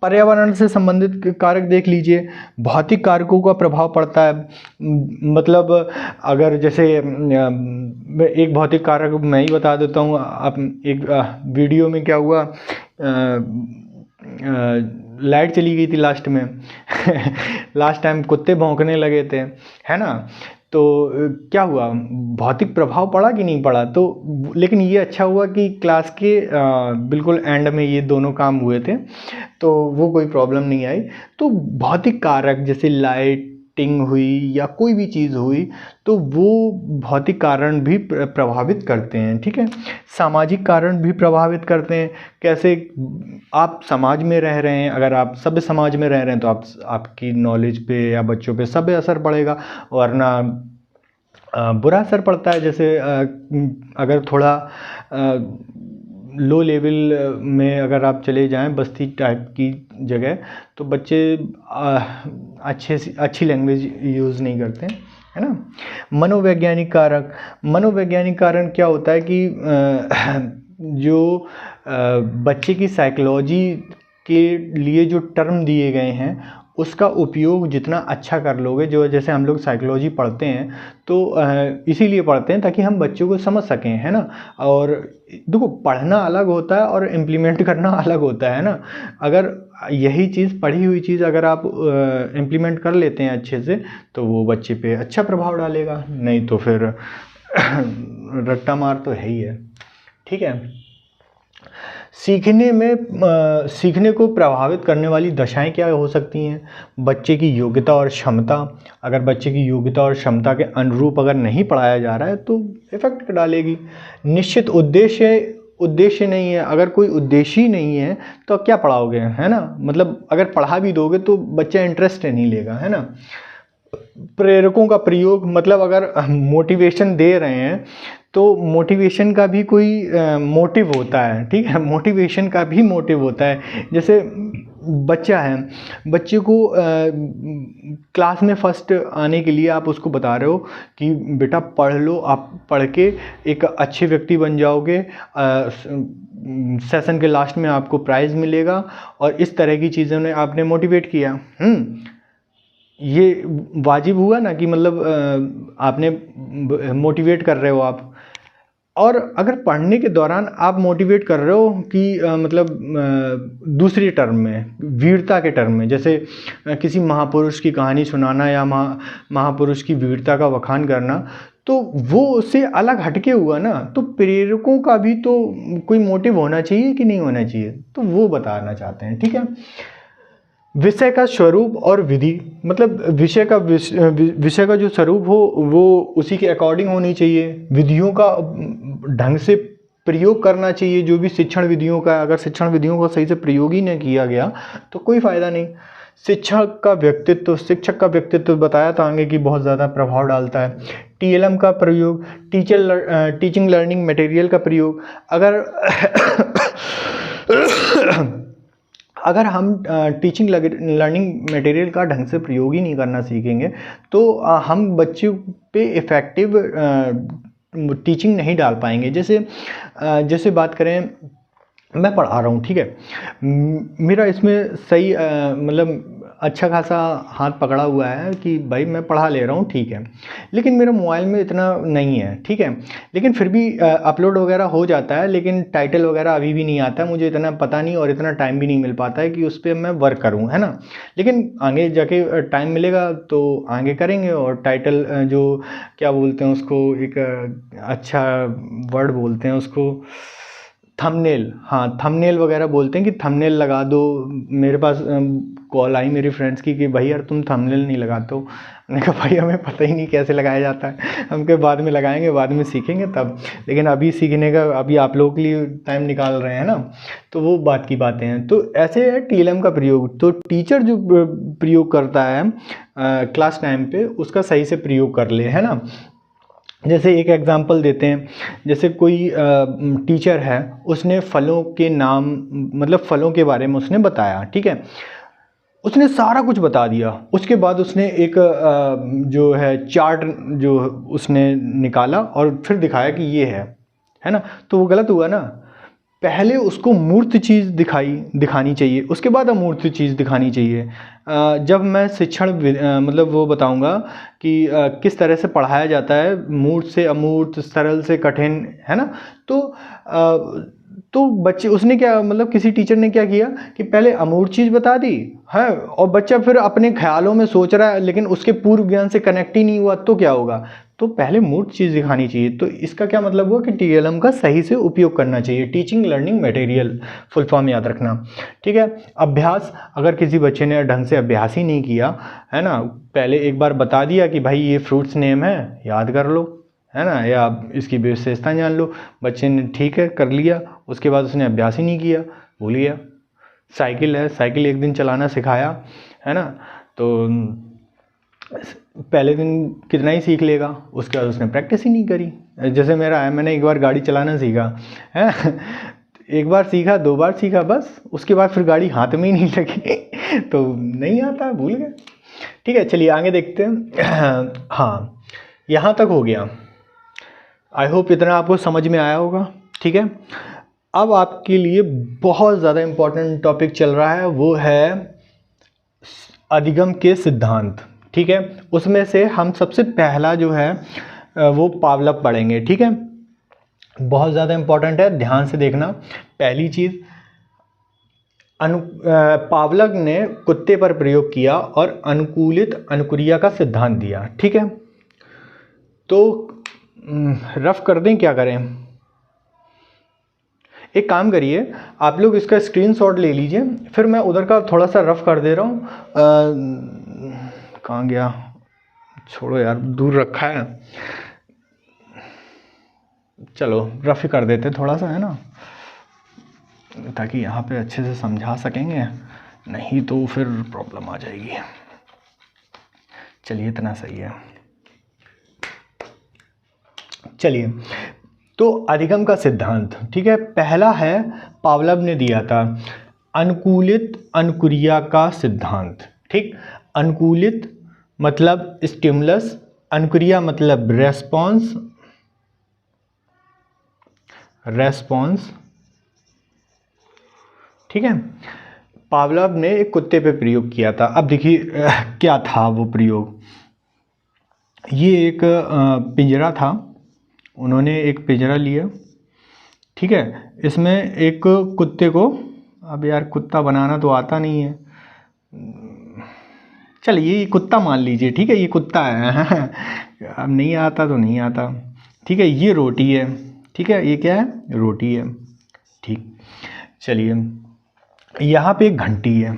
पर्यावरण से संबंधित कारक देख लीजिए। भौतिक कारकों का प्रभाव पड़ता है, मतलब अगर जैसे एक भौतिक कारक मैं ही बता देता हूँ। आप एक वीडियो में क्या हुआ, लाइट चली गई थी लास्ट में लास्ट टाइम कुत्ते भौंकने लगे थे, है ना। तो क्या हुआ, भौतिक प्रभाव पड़ा कि नहीं पड़ा। तो लेकिन ये अच्छा हुआ कि क्लास के बिल्कुल एंड में ये दोनों काम हुए थे, तो वो कोई प्रॉब्लम नहीं आई। तो भौतिक कारक जैसे लाइटिंग हुई या कोई भी चीज़ हुई तो वो भौतिक कारण भी प्रभावित करते हैं। ठीक है। सामाजिक कारण भी प्रभावित करते हैं। कैसे, आप समाज में रह रहे हैं, अगर आप सभ्य समाज में रह रहे हैं तो आपकी नॉलेज पे या बच्चों पे सभ्य असर पड़ेगा, वरना बुरा असर पड़ता है। जैसे अगर थोड़ा लो लेवल में अगर आप चले जाएं बस्ती टाइप की जगह, तो बच्चे अच्छी लैंग्वेज यूज़ नहीं करते हैं, है ना। मनोवैज्ञानिक कारक, मनोवैज्ञानिक कारण क्या होता है कि जो बच्चे की साइकोलॉजी के लिए जो टर्म दिए गए हैं उसका उपयोग जितना अच्छा कर लोगे, जो जैसे हम लोग साइकोलॉजी पढ़ते हैं तो इसीलिए पढ़ते हैं ताकि हम बच्चों को समझ सकें, है ना। और देखो पढ़ना अलग होता है और इम्प्लीमेंट करना अलग होता है ना। अगर यही चीज़, पढ़ी हुई चीज़ अगर आप इम्प्लीमेंट कर लेते हैं अच्छे से तो वो बच्चे पे अच्छा प्रभाव डालेगा, नहीं तो फिर रट्टा मार तो है ही है। ठीक है। सीखने को प्रभावित करने वाली दशाएं क्या हो सकती हैं। बच्चे की योग्यता और क्षमता, अगर बच्चे की योग्यता और क्षमता के अनुरूप अगर नहीं पढ़ाया जा रहा है तो इफेक्ट डालेगी। निश्चित उद्देश्य नहीं है, अगर कोई उद्देश्य ही नहीं है तो क्या पढ़ाओगे, है ना। मतलब अगर पढ़ा भी दोगे तो बच्चा इंटरेस्ट नहीं लेगा, है ना। प्रेरकों का प्रयोग, मतलब अगर मोटिवेशन दे रहे हैं तो मोटिवेशन का भी कोई मोटिव होता है, ठीक है, मोटिवेशन का भी मोटिव होता है। जैसे बच्चा है, बच्चे को क्लास में फर्स्ट आने के लिए आप उसको बता रहे हो कि बेटा पढ़ लो, आप पढ़ के एक अच्छे व्यक्ति बन जाओगे, सेशन के लास्ट में आपको प्राइज़ मिलेगा, और इस तरह की चीज़ों ने आपने मोटिवेट किया। ये वाजिब हुआ ना कि मतलब आपने मोटिवेट कर रहे हो आप। और अगर पढ़ने के दौरान आप मोटिवेट कर रहे हो कि मतलब दूसरी टर्म में, वीरता के टर्म में, जैसे किसी महापुरुष की कहानी सुनाना या महापुरुष की वीरता का बखान करना, तो वो उससे अलग हटके हुआ ना। तो प्रेरकों का भी तो कोई मोटिव होना चाहिए कि नहीं होना चाहिए, तो वो बताना चाहते हैं, ठीक है। विषय का स्वरूप और विधि, मतलब विषय का जो स्वरूप हो वो उसी के अकॉर्डिंग होनी चाहिए। विधियों का ढंग से प्रयोग करना चाहिए, जो भी शिक्षण विधियों का, अगर शिक्षण विधियों का सही से प्रयोग ही नहीं किया गया तो कोई फ़ायदा नहीं। शिक्षक का व्यक्तित्व बताया था आगे कि बहुत ज़्यादा प्रभाव डालता है। टीएलएम का प्रयोग, टीचिंग लर्निंग मटेरियल का प्रयोग, अगर हम टीचिंग लर्निंग मटेरियल का ढंग से प्रयोग ही नहीं करना सीखेंगे तो हम बच्चों पे इफ़ेक्टिव टीचिंग नहीं डाल पाएंगे। जैसे बात करें, मैं पढ़ा रहा हूँ, ठीक है, मेरा इसमें सही मतलब अच्छा खासा हाथ पकड़ा हुआ है कि भाई मैं पढ़ा ले रहा हूँ, ठीक है, लेकिन मेरा मोबाइल में इतना नहीं है, ठीक है, लेकिन फिर भी अपलोड वगैरह हो जाता है, लेकिन टाइटल वगैरह अभी भी नहीं आता है, मुझे इतना पता नहीं और इतना टाइम भी नहीं मिल पाता है कि उस पर मैं वर्क करूँ, है ना। लेकिन आगे जाके टाइम मिलेगा तो आगे करेंगे। और टाइटल जो क्या बोलते हैं उसको, एक अच्छा वर्ड बोलते हैं उसको, थंबनेल, हाँ थंबनेल वगैरह बोलते हैं कि थंबनेल लगा दो। मेरे पास कॉल आई मेरी फ्रेंड्स की कि भाई यार तुम थंबनेल नहीं लगाते हो। मैंने कहा भाई हमें पता ही नहीं कैसे लगाया जाता है, हम के बाद में लगाएंगे, बाद में सीखेंगे तब, लेकिन अभी सीखने का, अभी आप लोगों के लिए टाइम निकाल रहे हैं ना, तो वो बात की बातें हैं। तो ऐसे है टीएलएम का प्रयोग। तो टीचर जो प्रयोग करता है क्लास टाइम पे, उसका सही से प्रयोग कर ले, है ना। जैसे एक एग्जांपल देते हैं, जैसे कोई टीचर है, उसने फलों के नाम, मतलब फलों के बारे में उसने बताया, ठीक है, उसने सारा कुछ बता दिया। उसके बाद उसने एक जो है चार्ट जो उसने निकाला और फिर दिखाया कि ये है ना, तो वो गलत हुआ ना। पहले उसको मूर्त चीज़ दिखानी चाहिए, उसके बाद अमूर्त चीज़ दिखानी चाहिए। जब मैं शिक्षण मतलब वो बताऊंगा कि किस तरह से पढ़ाया जाता है, मूर्त से अमूर्त, सरल से कठिन, है ना। तो बच्चे, उसने क्या मतलब, किसी टीचर ने क्या किया कि पहले अमूर्त चीज़ बता दी है, और बच्चा फिर अपने ख्यालों में सोच रहा है, लेकिन उसके पूर्व ज्ञान से कनेक्ट ही नहीं हुआ, तो क्या होगा। तो पहले मूर्त चीज़ दिखानी चाहिए। तो इसका क्या मतलब हुआ कि टीएलएम का सही से उपयोग करना चाहिए, teaching learning material, full form याद रखना, ठीक है। अभ्यास, अगर किसी बच्चे ने ढंग से अभ्यास ही नहीं किया, है ना, पहले एक बार बता दिया कि भाई ये फ्रूट्स नेम है, याद कर लो, है ना, या इसकी विशेषता जान लो, बच्चे ने ठीक है कर लिया, उसके बाद उसने अभ्यास ही नहीं किया, भूल गया। साइकिल है, साइकिल एक दिन चलाना सिखाया, है ना, तो पहले दिन कितना ही सीख लेगा, उसके बाद उसने प्रैक्टिस ही नहीं करी। जैसे मेरा है, मैंने एक बार गाड़ी चलाना सीखा है एक बार सीखा, 2 बार सीखा, बस उसके बाद फिर गाड़ी हाथ में ही नहीं लगी तो नहीं आता, भूल गया। ठीक है, चलिए आगे देखते हैं। हाँ, यहाँ तक हो गया। आई होप इतना आपको समझ में आया होगा, ठीक है। अब आपके लिए बहुत ज़्यादा इम्पोर्टेंट टॉपिक चल रहा है, वो है अधिगम के सिद्धांत, ठीक है। उसमें से हम सबसे पहला जो है वो पावलव पढ़ेंगे, ठीक है। बहुत ज़्यादा इम्पोर्टेंट है, ध्यान से देखना। पहली चीज़, पावलव ने कुत्ते पर प्रयोग किया और अनुकूलित अनुक्रिया का सिद्धांत दिया, ठीक है। तो रफ कर दें, क्या करें, एक काम करिए, आप लोग इसका स्क्रीनशॉट ले लीजिए, फिर मैं उधर का थोड़ा सा रफ कर दे रहा हूँ। कहाँ गया, छोड़ो यार, दूर रखा है, चलो रफ ही कर देते थोड़ा सा, है ना, ताकि यहाँ पे अच्छे से समझा सकेंगे, नहीं तो फिर प्रॉब्लम आ जाएगी। चलिए इतना सही है। चलिए, तो अधिगम का सिद्धांत, ठीक है, पहला है पावलव ने दिया था अनुकूलित अनुक्रिया का सिद्धांत। ठीक, अनुकूलित मतलब स्टिमुलस, अनुक्रिया मतलब रेस्पॉन्स, ठीक है। पावलव ने एक कुत्ते पे प्रयोग किया था। अब देखिए क्या था वो प्रयोग। ये एक पिंजरा था, उन्होंने एक पिंजरा लिया, ठीक है, इसमें एक कुत्ते को, अब यार कुत्ता बनाना तो आता नहीं है, चलिए ये कुत्ता मान लीजिए, ठीक है, ये कुत्ता है अब नहीं आता तो नहीं आता, ठीक है। ये रोटी है, ठीक है, ये क्या है, रोटी है, ठीक। चलिए यहाँ पे एक घंटी है,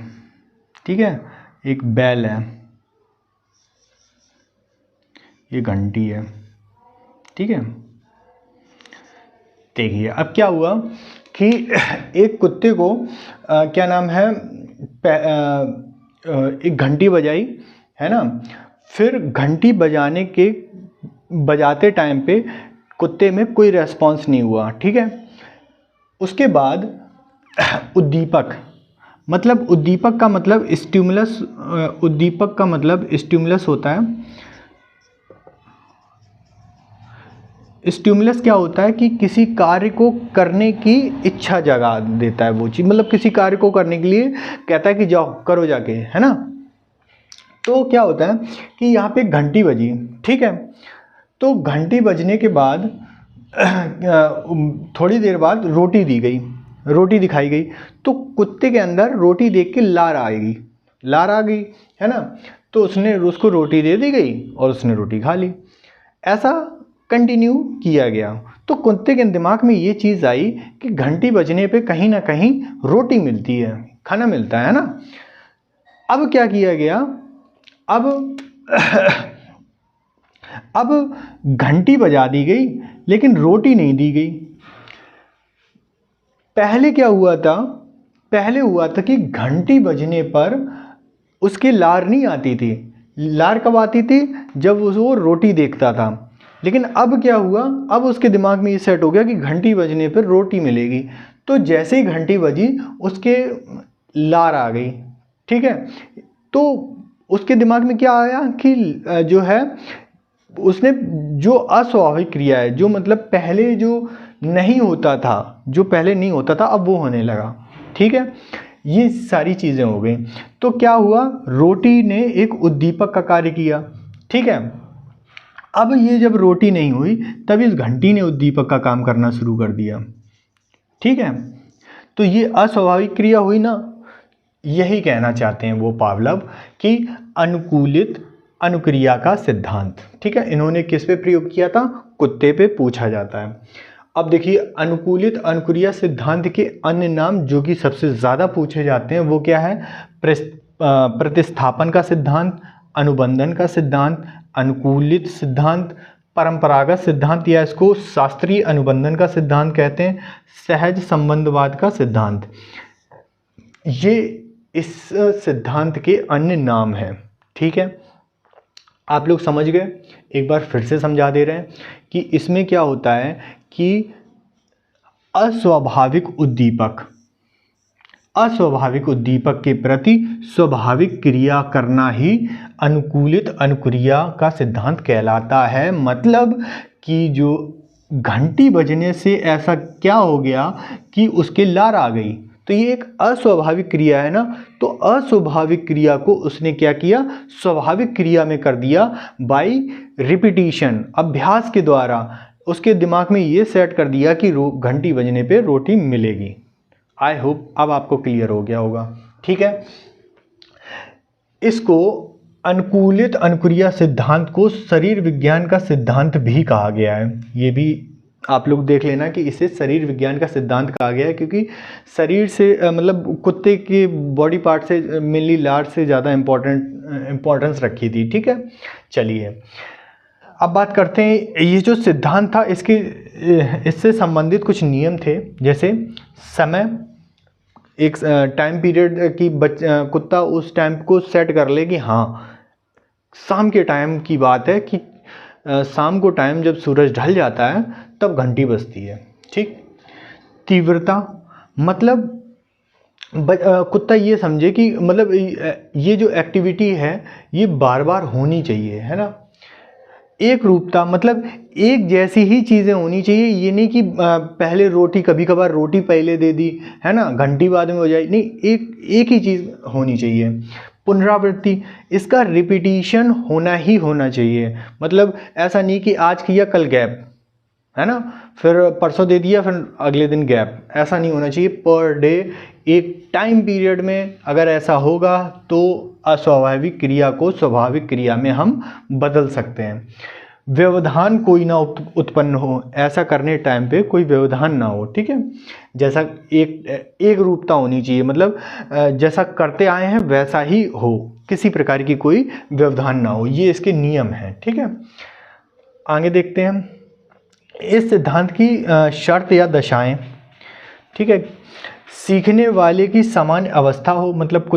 ठीक है, एक बैल है, ये घंटी है, ठीक है। देखिए अब क्या हुआ कि एक कुत्ते को क्या नाम है, एक घंटी बजाई, है ना, फिर घंटी बजाते टाइम पे कुत्ते में कोई रेस्पॉन्स नहीं हुआ, ठीक है। उसके बाद उद्दीपक, मतलब उद्दीपक का मतलब स्टिमुलस, उद्दीपक का मतलब स्टिमुलस होता है। स्टिमुलस क्या होता है कि किसी कार्य को करने की इच्छा जगा देता है वो चीज़, मतलब किसी कार्य को करने के लिए कहता है कि जाओ करो जाके, है ना। तो क्या होता है कि यहाँ पे घंटी बजी, ठीक है, तो घंटी बजने के बाद थोड़ी देर बाद रोटी दी गई, रोटी दिखाई गई, तो कुत्ते के अंदर रोटी देख के लार आ गई, है ना। तो उसको रोटी दे दी गई और उसने रोटी खा ली। ऐसा कंटिन्यू किया गया, तो कुत्ते के दिमाग में ये चीज़ आई कि घंटी बजने पे कहीं ना कहीं रोटी मिलती है, खाना मिलता है ना। अब क्या किया गया, अब घंटी बजा दी गई लेकिन रोटी नहीं दी गई। पहले क्या हुआ था, पहले हुआ था कि घंटी बजने पर उसके लार नहीं आती थी। लार कब आती थी, जब वो रोटी देखता था। लेकिन अब क्या हुआ, अब उसके दिमाग में ये सेट हो गया कि घंटी बजने पर रोटी मिलेगी। तो जैसे ही घंटी बजी उसके लार आ गई, ठीक है। तो उसके दिमाग में क्या आया कि जो है उसने जो अस्वाभाविक क्रिया है, जो मतलब पहले जो नहीं होता था, जो पहले नहीं होता था अब वो होने लगा, ठीक है। ये सारी चीज़ें हो गई। तो क्या हुआ, रोटी ने एक उद्दीपक का कार्य किया, ठीक है। अब ये जब रोटी नहीं हुई तब इस घंटी ने उद्दीपक का काम करना शुरू कर दिया, ठीक है। तो ये अस्वाभाविक क्रिया हुई ना। यही कहना चाहते हैं वो पावलव कि अनुकूलित अनुक्रिया का सिद्धांत, ठीक है। इन्होंने किस पे प्रयोग किया था, कुत्ते पे पूछा जाता है। अब देखिए अनुकूलित अनुक्रिया सिद्धांत के अन्य नाम जो कि सबसे ज़्यादा पूछे जाते हैं वो क्या है, प्रतिस्थापन का सिद्धांत, अनुबंधन का सिद्धांत, अनुकूलित सिद्धांत, परंपरागत सिद्धांत या इसको शास्त्रीय अनुबंधन का सिद्धांत कहते हैं, सहज संबंधवाद का सिद्धांत। ये इस सिद्धांत के अन्य नाम हैं, ठीक है। आप लोग समझ गए, एक बार फिर से समझा दे रहे हैं कि इसमें क्या होता है कि अस्वाभाविक उद्दीपक के प्रति स्वाभाविक क्रिया करना ही अनुकूलित अनुक्रिया का सिद्धांत कहलाता है। मतलब कि जो घंटी बजने से ऐसा क्या हो गया कि उसके लार आ गई, तो ये एक अस्वाभाविक क्रिया है ना। तो अस्वाभाविक क्रिया को उसने क्या किया, स्वाभाविक क्रिया में कर दिया बाय रिपीटिशन, अभ्यास के द्वारा उसके दिमाग में ये सेट कर दिया कि घंटी बजने पे रोटी मिलेगी। आई होप अब आपको क्लियर हो गया होगा, ठीक है। इसको अनुकूलित अनुक्रिया सिद्धांत को शरीर विज्ञान का सिद्धांत भी कहा गया है। ये भी आप लोग देख लेना कि इसे शरीर विज्ञान का सिद्धांत कहा गया है, क्योंकि शरीर से मतलब कुत्ते के बॉडी पार्ट से मेनली लार से ज़्यादा इम्पोर्टेंस रखी थी, ठीक है। चलिए अब बात करते हैं, ये जो सिद्धांत था इससे संबंधित कुछ नियम थे, जैसे समय, एक टाइम पीरियड की कुत्ता उस टाइम को सेट कर ले कि हाँ शाम के टाइम की बात है कि शाम को टाइम जब सूरज ढल जाता है तब घंटी बजती है। ठीक। तीव्रता मतलब कुत्ता ये समझे कि मतलब ये जो एक्टिविटी है ये बार बार होनी चाहिए, है ना। एक रूपता मतलब एक जैसी ही चीज़ें होनी चाहिए, ये नहीं कि पहले रोटी, कभी कभार रोटी पहले दे दी, है ना, घंटी बाद में हो जाए, नहीं, एक ही चीज़ होनी चाहिए। पुनरावृत्ति, इसका रिपीटिशन होना ही होना चाहिए, मतलब ऐसा नहीं कि आज किया कल गैप, है ना, फिर परसों दे दिया फिर अगले दिन गैप, ऐसा नहीं होना चाहिए। पर डे एक टाइम पीरियड में अगर ऐसा होगा तो अस्वाभाविक क्रिया को स्वाभाविक क्रिया में हम बदल सकते हैं। व्यवधान कोई ना उत्पन्न हो, ऐसा करने टाइम पे कोई व्यवधान ना हो। ठीक है, जैसा एक रूपता होनी चाहिए, मतलब जैसा करते आए हैं वैसा ही हो, किसी प्रकार की कोई व्यवधान ना हो, ये इसके नियम हैं। ठीक है, आगे देखते हैं इस सिद्धांत की शर्त या दशाएं। ठीक है, सीखने वाले की सामान्य अवस्था हो, मतलब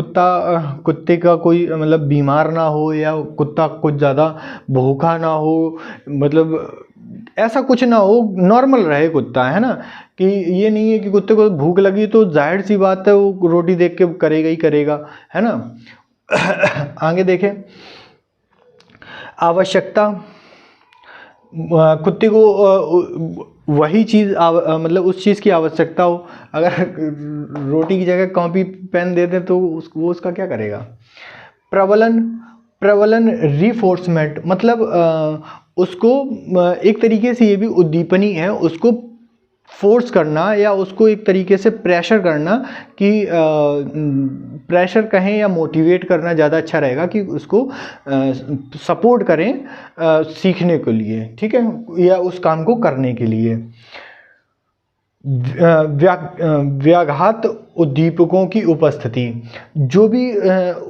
कुत्ते का कोई मतलब बीमार ना हो, या कुत्ता कुछ ज़्यादा भूखा ना हो, मतलब ऐसा कुछ ना हो, नॉर्मल रहे कुत्ता, है ना, कि ये नहीं है कि कुत्ते को भूख लगी तो जाहिर सी बात है वो रोटी देख के करेगा ही करेगा, है ना। आगे देखें, आवश्यकता, कुत्ते को वही चीज़ मतलब उस चीज़ की आवश्यकता हो, अगर रोटी की जगह कॉपी पेन दे दे तो वो उसका क्या करेगा। प्रबलन रिफोर्समेंट, मतलब उसको एक तरीके से ये भी उद्दीपनी है, उसको फोर्स करना या उसको एक तरीके से प्रेशर करना, कि प्रेशर कहें या मोटिवेट करना ज़्यादा अच्छा रहेगा, कि उसको सपोर्ट करें सीखने के लिए, ठीक है, या उस काम को करने के लिए। व्याघात उद्दीपकों की उपस्थिति, जो भी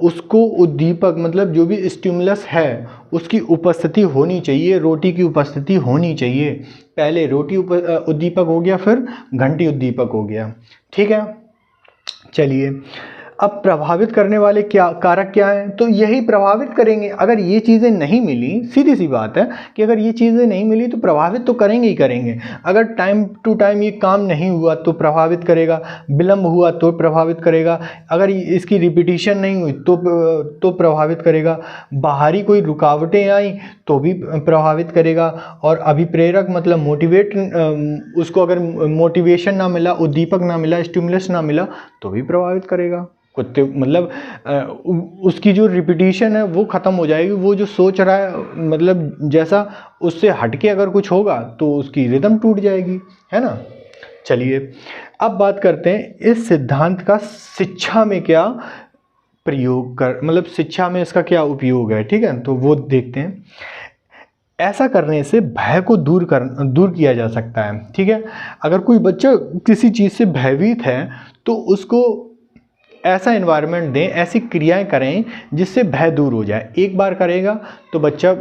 उसको उद्दीपक मतलब जो भी स्टिमुलस है उसकी उपस्थिति होनी चाहिए, रोटी की उपस्थिति होनी चाहिए। पहले रोटी उद्दीपक हो गया, फिर घंटी उद्दीपक हो गया। ठीक है, चलिए अब प्रभावित करने वाले कारक क्या हैं, तो यही प्रभावित करेंगे। अगर ये चीज़ें नहीं मिली, सीधी सी बात है कि अगर ये चीज़ें नहीं मिली तो प्रभावित तो करेंगे ही करेंगे। अगर टाइम टू टाइम ये काम नहीं हुआ तो प्रभावित करेगा, विलम्ब हुआ तो प्रभावित करेगा, अगर इसकी रिपीटिशन नहीं हुई तो प्रभावित करेगा, बाहरी कोई रुकावटें आई तो भी प्रभावित करेगा, और अभिप्रेरक मतलब मोटिवेट, उसको अगर मोटिवेशन ना मिला, उद्दीपक ना मिला, स्टिमुलस ना मिला तो भी प्रभावित करेगा। कुत्ते मतलब उसकी जो रिपीटिशन है वो ख़त्म हो जाएगी, वो जो सोच रहा है मतलब जैसा उससे हटके अगर कुछ होगा तो उसकी रिदम टूट जाएगी, है ना। चलिए अब बात करते हैं इस सिद्धांत का शिक्षा में क्या प्रयोग मतलब शिक्षा में इसका क्या उपयोग है। ठीक है, तो वो देखते हैं। ऐसा करने से भय को दूर किया जा सकता है। ठीक है, अगर कोई बच्चा किसी चीज़ से भयभीत है तो उसको ऐसा एनवायरनमेंट दें, ऐसी क्रियाएं करें जिससे भय दूर हो जाए। एक बार करेगा तो बच्चा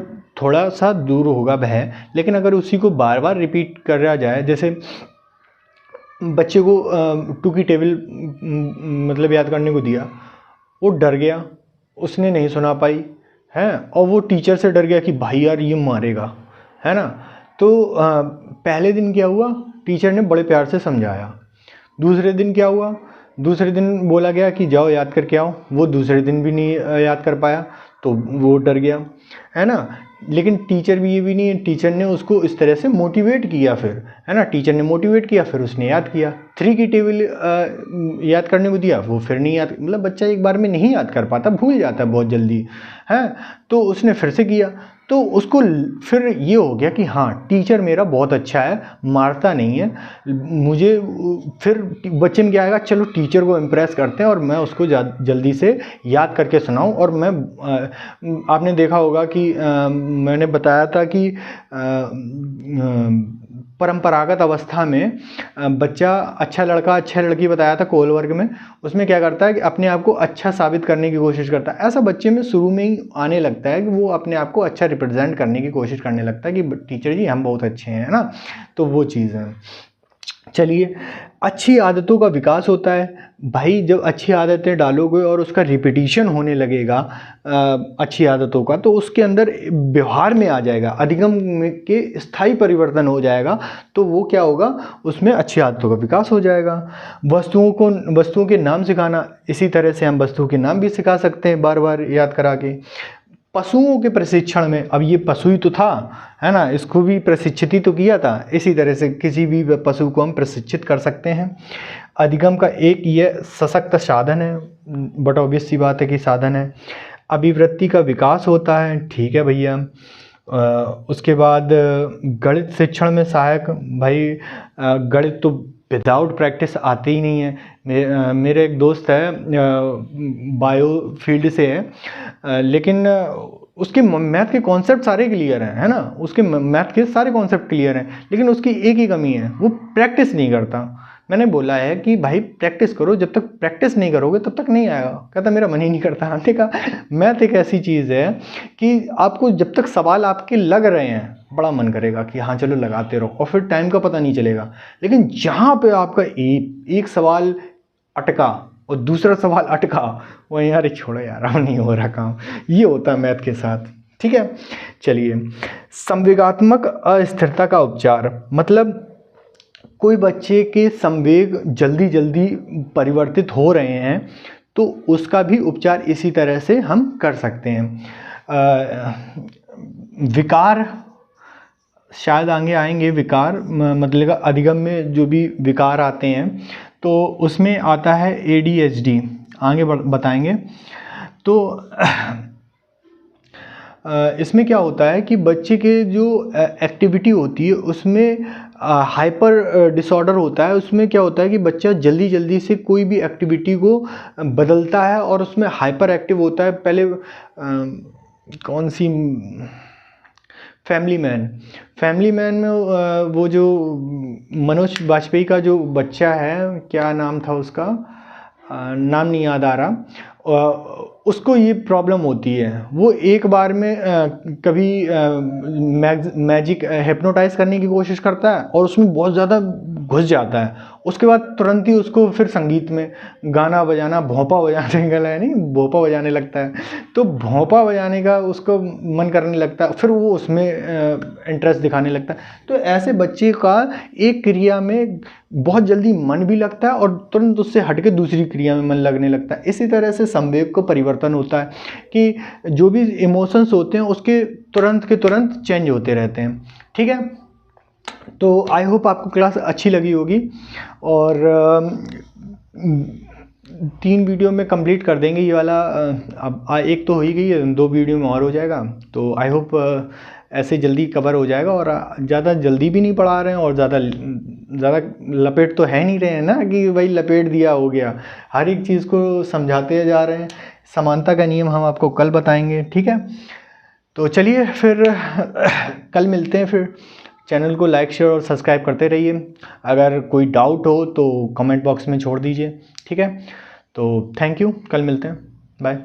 थोड़ा सा दूर होगा भय, लेकिन अगर उसी को बार बार रिपीट कर रहा जाए, जैसे बच्चे को 2 की टेबल मतलब याद करने को दिया, वो डर गया, उसने नहीं सुना पाई है, और वो टीचर से डर गया कि भाई यार ये मारेगा, है ना। तो पहले दिन क्या हुआ, टीचर ने बड़े प्यार से समझाया। दूसरे दिन क्या हुआ, दूसरे दिन बोला गया कि जाओ याद करके आओ, वो दूसरे दिन भी नहीं याद कर पाया तो वो डर गया, है ना। लेकिन टीचर भी ये भी नहीं, टीचर ने उसको इस तरह से मोटिवेट किया, फिर है ना, टीचर ने मोटिवेट किया, फिर उसने याद किया। 3 की टेबल याद करने को दिया, वो फिर नहीं याद, मतलब बच्चा एक बार में नहीं याद कर पाता, भूल जाता है बहुत जल्दी, है। तो उसने फिर से किया, तो उसको फिर ये हो गया कि हाँ टीचर मेरा बहुत अच्छा है, मारता नहीं है मुझे। फिर बच्चे में क्या आएगा, चलो टीचर को इम्प्रेस करते हैं और मैं उसको जल्दी से याद करके सुनाऊं। और मैं आपने देखा होगा कि मैंने बताया था कि परंपरागत अवस्था में बच्चा अच्छा लड़का अच्छा लड़की बताया था कोल वर्ग में, उसमें क्या करता है कि अपने आप को अच्छा साबित करने की कोशिश करता है। ऐसा बच्चे में शुरू में ही आने लगता है कि वो अपने आप को अच्छा रिप्रेजेंट करने की कोशिश करने लगता है कि टीचर जी हम बहुत अच्छे हैं, ना। तो वो चीज़ है। चलिए, अच्छी आदतों का विकास होता है भाई। जब अच्छी आदतें डालोगे और उसका रिपीटिशन होने लगेगा अच्छी आदतों का, तो उसके अंदर व्यवहार में आ जाएगा, अधिगम के स्थायी परिवर्तन हो जाएगा। तो वो क्या होगा, उसमें अच्छी आदतों का विकास हो जाएगा। वस्तुओं के नाम सिखाना, इसी तरह से हम वस्तुओं के नाम भी सिखा सकते हैं बार बार याद करा के। पशुओं के प्रशिक्षण में, अब ये पशु ही तो था, है ना, इसको भी प्रशिक्षित ही तो किया था। इसी तरह से किसी भी पशु को हम प्रशिक्षित कर सकते हैं। अधिगम का एक ये सशक्त साधन है, बट ऑब्वियस सी बात है कि साधन है। अभिवृत्ति का विकास होता है, ठीक है भैया। उसके बाद गणित शिक्षण में सहायक, भाई गणित तो विदाउट प्रैक्टिस आते ही नहीं है। मेरे एक दोस्त है, बायो फील्ड से है, लेकिन उसके मैथ के कॉन्सेप्ट सारे क्लियर हैं, है ना, उसके मैथ के सारे कॉन्सेप्ट क्लियर हैं, लेकिन उसकी एक ही कमी है, वो प्रैक्टिस नहीं करता। मैंने बोला है कि भाई प्रैक्टिस करो, जब तक प्रैक्टिस नहीं करोगे तब तक नहीं आएगा। कहता मेरा मन ही नहीं करता आने का। मैथ एक ऐसी चीज़ है कि आपको जब तक सवाल आपके लग रहे हैं बड़ा मन करेगा कि हाँ चलो लगाते रहो, और फिर टाइम का पता नहीं चलेगा। लेकिन जहाँ पे आपका एक सवाल अटका और दूसरा सवाल अटका, वहीं यार छोड़ो यार अब नहीं हो रहा काम, ये होता है मैथ के साथ। ठीक है, चलिए। संवेगात्मक अस्थिरता का उपचार, मतलब कोई बच्चे के संवेग जल्दी जल्दी परिवर्तित हो रहे हैं तो उसका भी उपचार इसी तरह से हम कर सकते हैं। विकार शायद आगे आएंगे, विकार मतलब अधिगम में जो भी विकार आते हैं तो उसमें आता है ADHD, आगे बताएंगे। तो इसमें क्या होता है कि बच्चे के जो एक्टिविटी होती है उसमें हाइपर डिसऑर्डर होता है। उसमें क्या होता है कि बच्चा जल्दी जल्दी से कोई भी एक्टिविटी को बदलता है और उसमें हाइपर एक्टिव होता है। पहले कौन सी, फैमिली मैन में वो जो मनोज वाजपेयी का जो बच्चा है, क्या नाम था उसका, नाम नहीं याद आ रहा, उसको ये प्रॉब्लम होती है। वो एक बार में कभी मैजिक हिप्नोटाइज करने की कोशिश करता है और उसमें बहुत ज़्यादा घुस जाता है। उसके बाद तुरंत ही उसको फिर संगीत में गाना बजाना, भोंपा बजाने का नहीं, भोंपा बजाने लगता है। तो भोंपा बजाने का उसको मन करने लगता है, फिर वो उसमें इंटरेस्ट दिखाने लगता है। तो ऐसे बच्चे का एक क्रिया में बहुत जल्दी मन भी लगता है और तुरंत उससे हटके दूसरी क्रिया में मन लगने लगता है। इसी तरह से संवेग को परिवर्तन होता है कि जो भी इमोशंस होते हैं उसके तुरंत के तुरंत चेंज होते रहते हैं। ठीक है, तो आई होप आपको क्लास अच्छी लगी होगी और 3 वीडियो में कंप्लीट कर देंगे ये वाला। अब एक तो हो ही गई है, 2 वीडियो में और हो जाएगा। तो आई होप ऐसे जल्दी कवर हो जाएगा और ज़्यादा जल्दी भी नहीं पढ़ा रहे हैं और ज़्यादा लपेट तो है नहीं रहे हैं ना कि भाई लपेट दिया हो गया। हर एक चीज़ को समझाते जा रहे हैं। समानता का नियम हम आपको कल बताएंगे। ठीक है, तो चलिए फिर कल मिलते हैं। फिर चैनल को लाइक शेयर और सब्सक्राइब करते रहिए। अगर कोई डाउट हो तो कमेंट बॉक्स में छोड़ दीजिए। ठीक है, तो थैंक यू, कल मिलते हैं, बाय।